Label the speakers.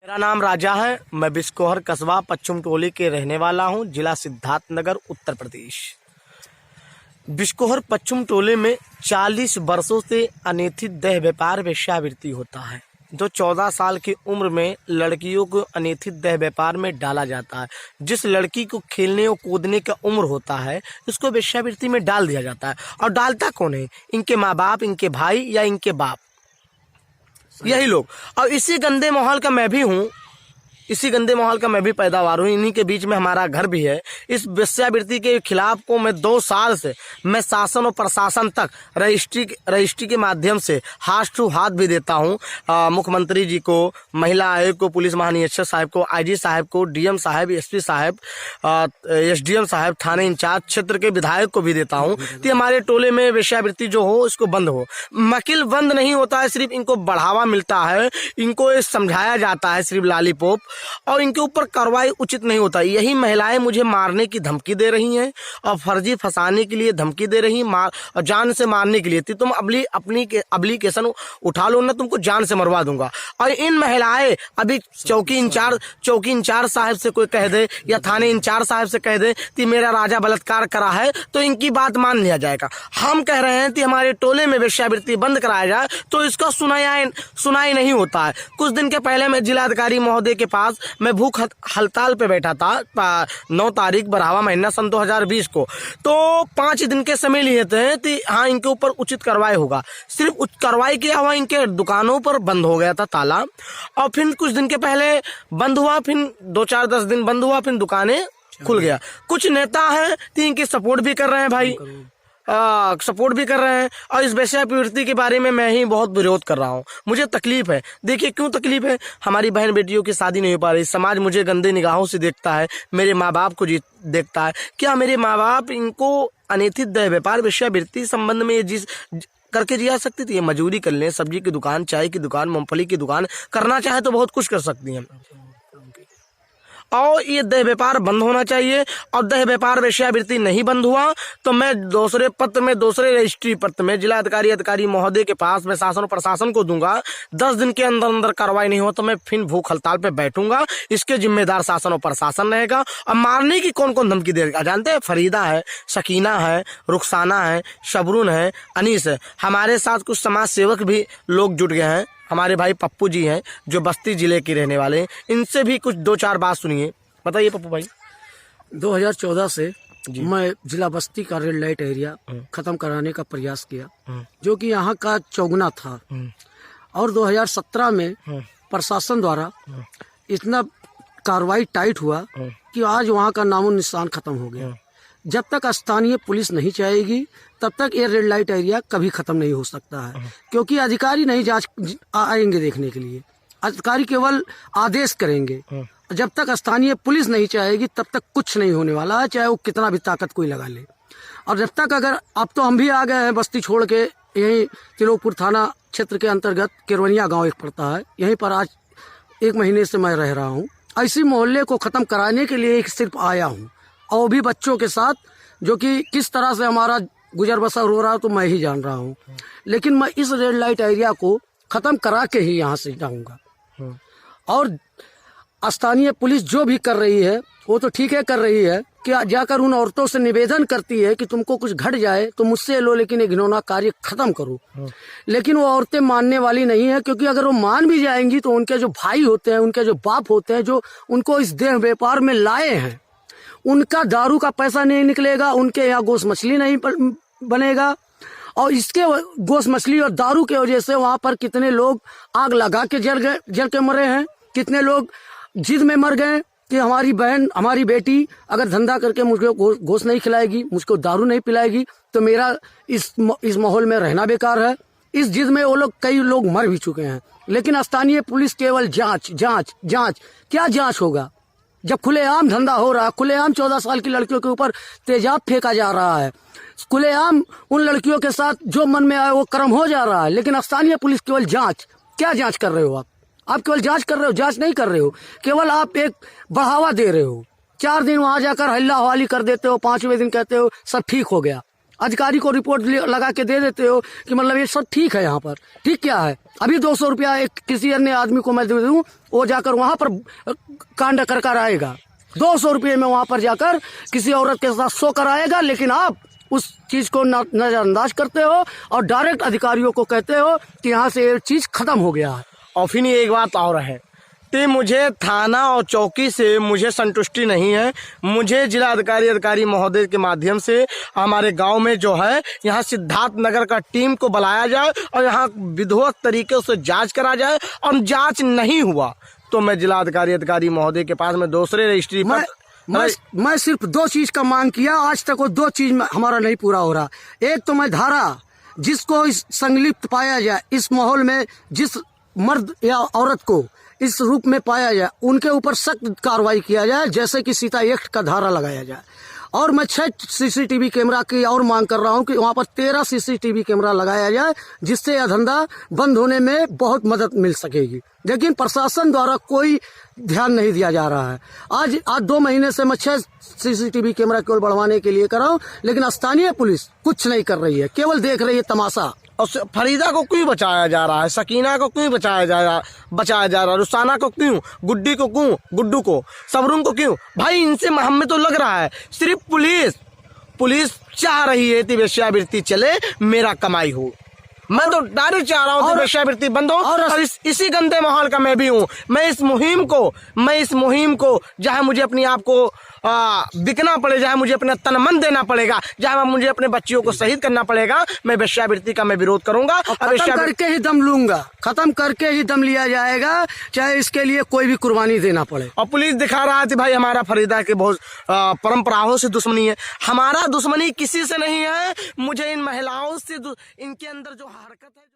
Speaker 1: मेरा नाम राजा है। मैं बिस्कोहर कस्बा पश्चिम टोली के रहने वाला हूं, जिला सिद्धार्थनगर, उत्तर प्रदेश। बिस्कोहर पश्चिम टोले में 40 वर्षों से अनैतिक देह व्यापार वेश्यावृत्ति होता है। जो 14 साल की उम्र में लड़कियों को अनैतिक देह व्यापार में डाला जाता है। जिस लड़की को खेलने और कूदने का उम्र होता है, उसको वेश्यावृत्ति में डाल दिया जाता है। और डालता कौन है? इनके माँ बाप, इनके भाई या इनके बाप, यही लोग। और इसी गंदे माहौल का मैं भी हूँ, इसी गंदे माहौल का मैं भी पैदावार हूँ। इन्हीं के बीच में हमारा घर भी है। इस वेश्यावृत्ति के खिलाफ को मैं 2 साल से मैं शासन और प्रशासन तक रजिस्ट्री के माध्यम से हाथ टू हाथ भी देता हूँ। मुख्यमंत्री जी को, महिला आयोग को, पुलिस महानिरीक्षक साहब को, आईजी साहब को, डीएम साहब, एसपी साहब, एसडीएम साहब, थाने इंचार्ज, क्षेत्र के विधायक को भी देता हूँ कि हमारे टोले में वेश्यावृत्ति जो हो इसको बंद हो। मकिल बंद नहीं होता है, सिर्फ इनको बढ़ावा मिलता है, इनको समझाया जाता है सिर्फ लॉलीपॉप, और इनके ऊपर कार्रवाई उचित नहीं होता। यही महिलाएं मुझे मारने की धमकी दे रही हैं और फर्जी फंसाने के लिए धमकी दे रही, और जान से मारने के लिए। तुम अपनी एप्लीकेशन उठा लो ना, तुमको जान से मरवा दूंगा। और इन महिलाएं अभी चौकी इंचार्ज साहब से कोई कह दे या थाने इंचार्ज साहब से कह दे कि मेरा राजा बलात्कार करा है, तो इनकी बात मान लिया जाएगा। हम कह रहे हैं कि हमारे टोले में वेश्यावृत्ति बंद कराया जाए, तो इसका सुनाई नहीं होता है। कुछ दिन के पहले मैं जिलाधिकारी महोदय के पास मैं भूख हड़ताल पे बैठा था 9 तारीख 12वां महीना सन 2020 को। तो 5 दिन के समय लिए थे कि हाँ, इनके ऊपर उचित कार्रवाई होगा। सिर्फ कार्रवाई किया हुआ, इनके दुकानों पर बंद हो गया था ताला, और फिर कुछ दिन के पहले बंद हुआ, फिर 2-4-10 दिन बंद हुआ, फिर दुकानें खुल गया। कुछ नेता हैं कि इनकी सपोर्ट भी कर रहे हैं भाई, सपोर्ट भी कर रहे हैं। और इस वेश्यावृत्ति के बारे में मैं ही बहुत विरोध कर रहा हूँ। मुझे तकलीफ है। देखिए क्यों तकलीफ है? हमारी बहन बेटियों की शादी नहीं हो पा रही, समाज मुझे गंदे निगाहों से देखता है, मेरे माँ बाप को देखता है। क्या मेरे माँ बाप इनको अनैतिक देह व्यापार वेश्यावृत्ति संबंध में जिस करके जिया सकती थी? मजदूरी कर लें, सब्जी की दुकान, चाय की दुकान, मूंगफली की दुकान, करना चाहे तो बहुत कुछ कर सकती हैं। और ये देह व्यापार बंद होना चाहिए। और देह व्यापार वेश्यावृत्ति नहीं बंद हुआ तो मैं दूसरे रजिस्ट्री पत्र में अधिकारी महोदय के पास मैं शासन और प्रशासन को दूंगा। 10 दिन के अंदर कार्रवाई नहीं हो तो मैं फिर भूख हड़ताल पे बैठूंगा। इसके जिम्मेदार शासन और प्रशासन रहेगा। और मारने की कौन कौन धमकी देगा जानते हैं? फरीदा है, शकीना है, रुखसाना है, शबरून है, अनीस है। हमारे साथ कुछ समाज सेवक भी लोग जुट गए हैं। हमारे भाई पप्पू जी हैं जो बस्ती जिले के रहने वाले हैं। इनसे भी कुछ 2-4 बात सुनिए। बताइए पप्पू भाई।
Speaker 2: 2014 से मैं जिला बस्ती का रेड लाइट एरिया खत्म कराने का प्रयास किया, जो कि यहाँ का चौगुना था। और 2017 में प्रशासन द्वारा इतना कार्रवाई टाइट हुआ कि आज वहाँ का नामो निशान खत्म हो गया। जब तक स्थानीय पुलिस नहीं चाहेगी तब तक ये रेड लाइट एरिया कभी खत्म नहीं हो सकता है, क्योंकि अधिकारी नहीं आएंगे देखने के लिए। अधिकारी केवल आदेश करेंगे। जब तक स्थानीय पुलिस नहीं चाहेगी तब तक कुछ नहीं होने वाला है, चाहे वो कितना भी ताकत कोई लगा ले। और जब तक अगर अब तो हम भी आ गए हैं बस्ती छोड़ के, यहीं तिलोकपुर थाना क्षेत्र के अंतर्गत किरवनिया गाँव एक पड़ता है, यहीं पर आज 1 महीने से मैं रह रहा हूँ। इसी मोहल्ले को खत्म कराने के लिए सिर्फ आया हूँ, और भी बच्चों के साथ, जो कि किस तरह से हमारा गुजर बसर हो रहा है तो मैं ही जान रहा हूँ। लेकिन मैं इस रेड लाइट एरिया को खत्म करा के ही यहाँ से जाऊँगा। और स्थानीय पुलिस जो भी कर रही है वो तो ठीक है कर रही है, कि जाकर उन औरतों से निवेदन करती है कि तुमको कुछ घट जाए तो मुझसे लो, लेकिन ये घिनौना कार्य खत्म करो। लेकिन वो औरतें मानने वाली नहीं है, क्योंकि अगर वो मान भी जाएंगी तो उनके जो भाई होते हैं, उनके जो बाप होते हैं, जो उनको इस देह व्यापार में लाए हैं, उनका दारू का पैसा नहीं निकलेगा, उनके यहाँ गोश्त मछली नहीं बनेगा। और इसके गोश्त मछली और दारू के वजह से वहां पर कितने लोग आग लगा के जल के मरे हैं, कितने लोग जिद में मर गए कि हमारी बहन, हमारी बेटी अगर धंधा करके मुझको गोश्त नहीं खिलाएगी, मुझको दारू नहीं पिलाएगी, तो मेरा इस माहौल में रहना बेकार है। इस जिद में वो लोग, कई लोग मर भी चुके हैं। लेकिन स्थानीय पुलिस केवल जांच। क्या जांच होगा जब खुलेआम धंधा हो रहा है? खुलेआम 14 साल की लड़कियों के ऊपर तेजाब फेंका जा रहा है, खुलेआम उन लड़कियों के साथ जो मन में आए वो कर्म हो जा रहा है। लेकिन स्थानीय पुलिस केवल जांच। क्या जांच कर रहे हो आप केवल जांच कर रहे हो, जांच नहीं कर रहे हो, केवल आप एक बढ़ावा दे रहे हो। 4 दिन वहां जाकर हल्ला हवाली कर देते हो, 5वें दिन कहते हो सब ठीक हो गया। अधिकारी को रिपोर्ट लगा के दे देते हो कि मतलब ये सब ठीक है। यहाँ पर ठीक क्या है? अभी 200 रुपया एक किसी अन्य आदमी को मैं दे दूं, वो जाकर वहां पर कांड कर आएगा। 200 रुपये में वहां पर जाकर किसी औरत के साथ सो कर आएगा, लेकिन आप उस चीज को नजरअंदाज करते हो और डायरेक्ट अधिकारियों को कहते हो कि यहाँ से ये चीज खत्म हो गया है।
Speaker 1: और फिर एक बात और है कि मुझे थाना और चौकी से मुझे संतुष्टि नहीं है। मुझे जिला अधिकारी महोदय के माध्यम से हमारे गांव में जो है यहाँ सिद्धार्थ नगर का टीम को बुलाया जाए और यहाँ विधिवत तरीके से जांच करा जाए, और जांच नहीं हुआ तो मैं जिला अधिकारी महोदय के पास में दूसरे रजिस्ट्री
Speaker 2: मैं सिर्फ 2 चीज का मांग किया, आज तक वो 2 चीज हमारा नहीं पूरा हो रहा। एक तो मैं धारा जिसको इस संलिप्त पाया जाए, इस माहौल में जिस मर्द या औरत को इस रूप में पाया जाए, उनके ऊपर सख्त कार्रवाई किया जाए, जैसे कि सीता एक्ट का धारा लगाया जाए। और मैं 6 CCTV कैमरा की और मांग कर रहा हूं कि वहां पर 13 CCTV कैमरा लगाया जाए, जिससे यह धंधा बंद होने में बहुत मदद मिल सकेगी। लेकिन प्रशासन द्वारा कोई ध्यान नहीं दिया जा रहा है। आज 2 महीने से मैं 6 CCTV कैमरा केवल बढ़वाने के लिए कर रहा हूं, लेकिन स्थानीय पुलिस कुछ नहीं कर रही है, केवल देख रही है तमाशा।
Speaker 1: और फरीदा को क्यों बचाया जा रहा है, सकीना को क्यों बचाया जा रहा है, रुसाना को क्यों, गुड्डी को क्यों, गुड्डू को, सबरुम को क्यों? भाई इनसे हमें तो लग रहा है सिर्फ पुलिस चाह रही है कि वेश्यावृत्ति चले, मेरा कमाई हो। मैं तो डायरेक्ट चाह रहा हूँ कि वेश्यावृत्ति बंद हो, और इसी गंदे माहौल का मैं भी हूँ। मैं इस मुहिम को जहाँ मुझे अपने आप को बिकना पड़े, जहाँ मुझे अपना तन मन देना पड़ेगा, जहाँ मुझे अपने बच्चियों को शहीद करना पड़ेगा, मैं वेश्यावृत्ति का मैं विरोध करूंगा।
Speaker 2: खत्म करके ही दम लूंगा, खत्म करके ही दम लिया जाएगा, चाहे इसके लिए कोई भी कुर्बानी देना पड़े।
Speaker 1: और पुलिस दिखा रहा है भाई हमारा फरीदा के बहुत परंपराओं से दुश्मनी है। हमारा दुश्मनी किसी से नहीं है, मुझे इन महिलाओं से इनके अंदर जो हरकत है।